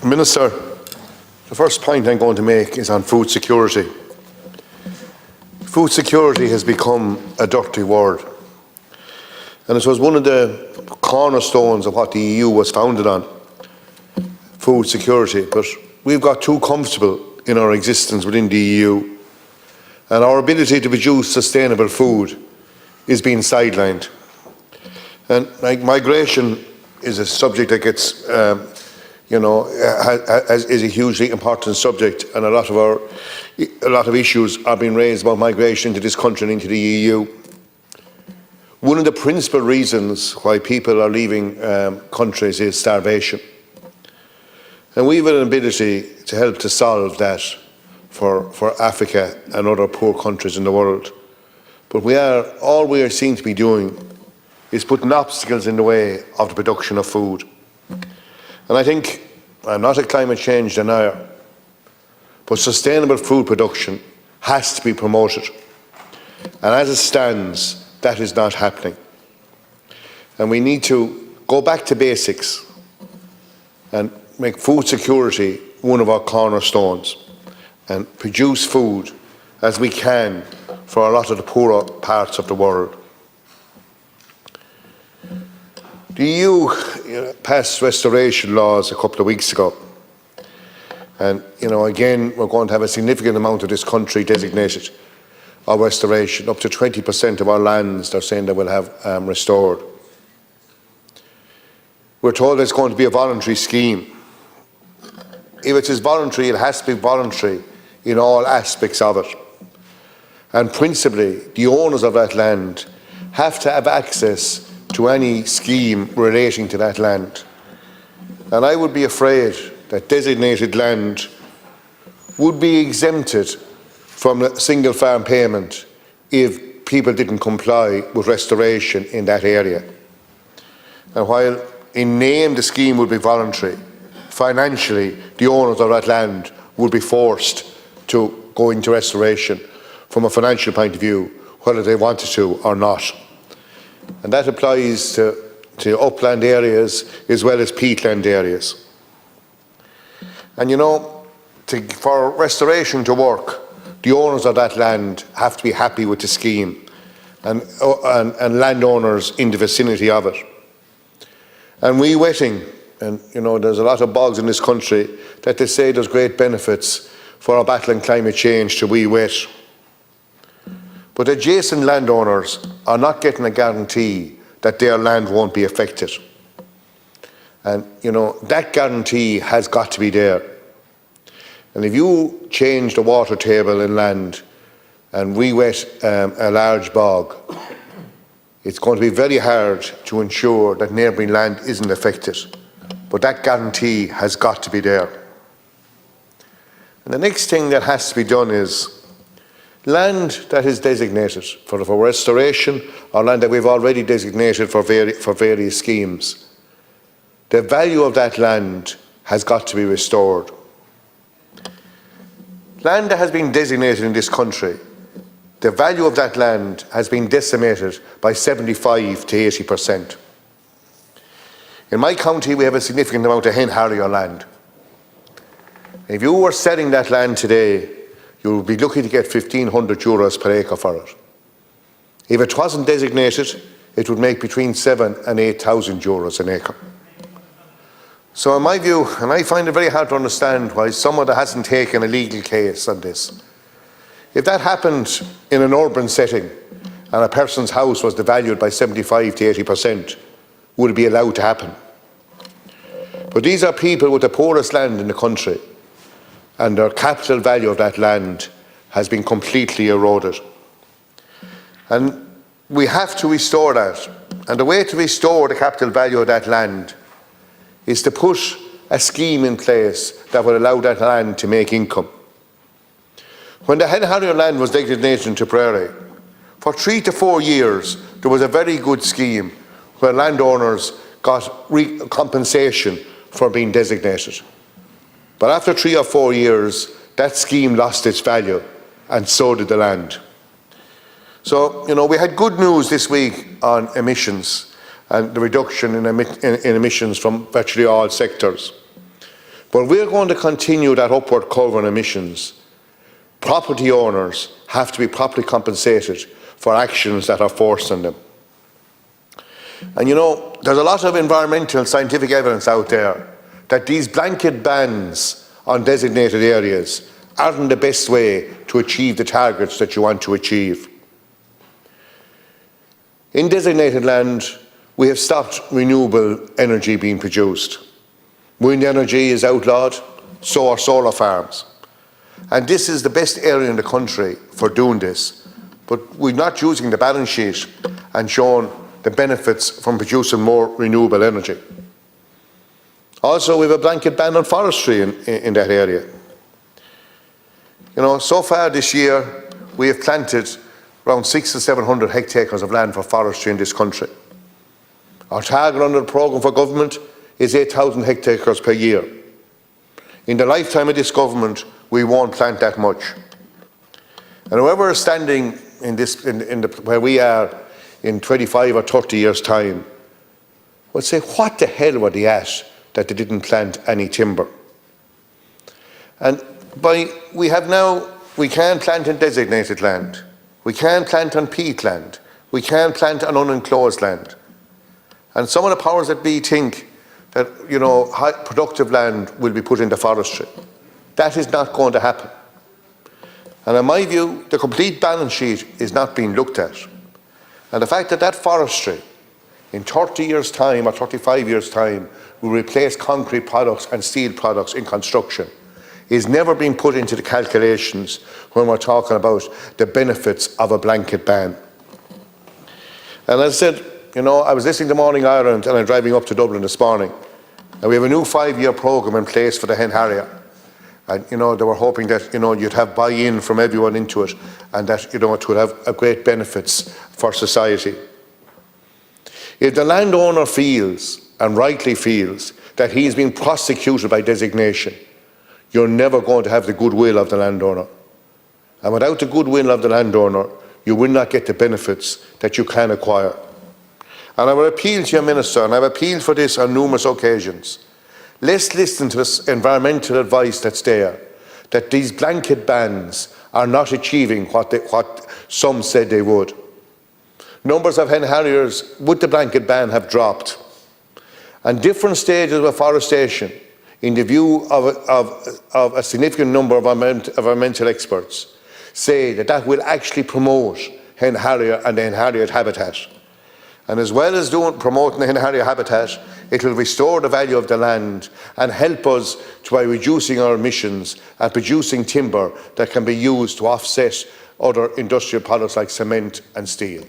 Minister, the first point I'm going to make is on food security. Food security has become a dirty word, and it was one of the cornerstones of what the EU was founded on, food security. But we've got too comfortable in our existence within the EU, and our ability to produce sustainable food is being sidelined. And migration is a subject that gets, is a hugely important subject, and a lot of issues are being raised about migration into this country and into the EU. One of the principal reasons why people are leaving countries is starvation. And we have an ability to help to solve that for Africa and other poor countries in the world. But all we are seen to be doing is putting obstacles in the way of the production of food. And I think, I'm not a climate change denier, but sustainable food production has to be promoted. And as it stands, that is not happening. And we need to go back to basics and make food security one of our cornerstones and produce food as we can for a lot of the poorer parts of the world. The EU passed restoration laws a couple of weeks ago. And, again, we're going to have a significant amount of this country designated of restoration. Up to 20% of our lands, they're saying they will have restored. We're told it's going to be a voluntary scheme. If it is voluntary, it has to be voluntary in all aspects of it. And principally, the owners of that land have to have access to any scheme relating to that land. And I would be afraid that designated land would be exempted from a single farm payment if people didn't comply with restoration in that area. And while in name the scheme would be voluntary, financially the owners of that land would be forced to go into restoration from a financial point of view, whether they wanted to or not. And that applies to upland areas as well as peatland areas. And for restoration to work, the owners of that land have to be happy with the scheme and landowners in the vicinity of it. And we wetting, and there's a lot of bogs in this country that they say there's great benefits for our battling climate change to we wet. But adjacent landowners are not getting a guarantee that their land won't be affected. And, that guarantee has got to be there. And if you change the water table in land and re-wet a large bog, it's going to be very hard to ensure that neighbouring land isn't affected. But that guarantee has got to be there. And the next thing that has to be done is land that is designated for restoration or land that we've already designated for various schemes. The value of that land has got to be restored. Land that has been designated in this country, the value of that land has been decimated by 75 to 80%. In my county, we have a significant amount of hen harrier land. If you were selling that land today, you would be lucky to get €1,500 per acre for it. If it wasn't designated, it would make between €7,000 and €8,000 an acre. So in my view, and I find it very hard to understand why someone that hasn't taken a legal case on this, if that happened in an urban setting and a person's house was devalued by 75 to 80%, would it be allowed to happen? But these are people with the poorest land in the country, and the capital value of that land has been completely eroded. And we have to restore that. And the way to restore the capital value of that land is to put a scheme in place that will allow that land to make income. When the hen harrier land was designated in Tipperary, for 3 to 4 years there was a very good scheme where landowners got compensation for being designated. But after 3 or 4 years, that scheme lost its value, and so did the land. So, we had good news this week on emissions and the reduction in emissions from virtually all sectors. But we're going to continue that upward curve on emissions. Property owners have to be properly compensated for actions that are forced on them. And you know, there's a lot of environmental and scientific evidence out there that these blanket bans on designated areas aren't the best way to achieve the targets that you want to achieve. In designated land, we have stopped renewable energy being produced. Wind energy is outlawed, so are solar farms. And this is the best area in the country for doing this. But we're not using the balance sheet and showing the benefits from producing more renewable energy. Also, we have a blanket ban on forestry in that area. You know, so far this year, we have planted around 600 to 700 hectares of land for forestry in this country. Our target under the programme for government is 8,000 hectares per year. In the lifetime of this government, we won't plant that much. And whoever is standing where we are in 25 or 30 years' time would say, what the hell were they at that they didn't plant any timber? And we can't plant in designated land. We can't plant on peatland. We can't plant on unenclosed land. And some of the powers that be think that, you know, high productive land will be put into forestry. That is not going to happen. And in my view, the complete balance sheet is not being looked at. And the fact that forestry, in 30 years' time or 35 years' time, will replace concrete products and steel products in construction, is never being put into the calculations when we're talking about the benefits of a blanket ban. And as I said, you know, I was listening to Morning Ireland and I'm driving up to Dublin this morning, and we have a new 5-year programme in place for the hen harrier. And, you know, they were hoping that, you know, you'd have buy-in from everyone into it and that, you know, it would have a great benefits for society. If the landowner feels, and rightly feels, that he's being prosecuted by designation, you're never going to have the goodwill of the landowner. And without the goodwill of the landowner, you will not get the benefits that you can acquire. And I will appeal to your Minister, and I've appealed for this on numerous occasions. Let's listen to this environmental advice that's there, that these blanket bans are not achieving what some said they would. Numbers of hen harriers with the blanket ban have dropped. And different stages of afforestation, in the view of a significant number of environmental experts, say that will actually promote hen harrier and the hen harrier habitat. And as well as promoting the hen harrier habitat, it will restore the value of the land and help us by reducing our emissions and producing timber that can be used to offset other industrial products like cement and steel.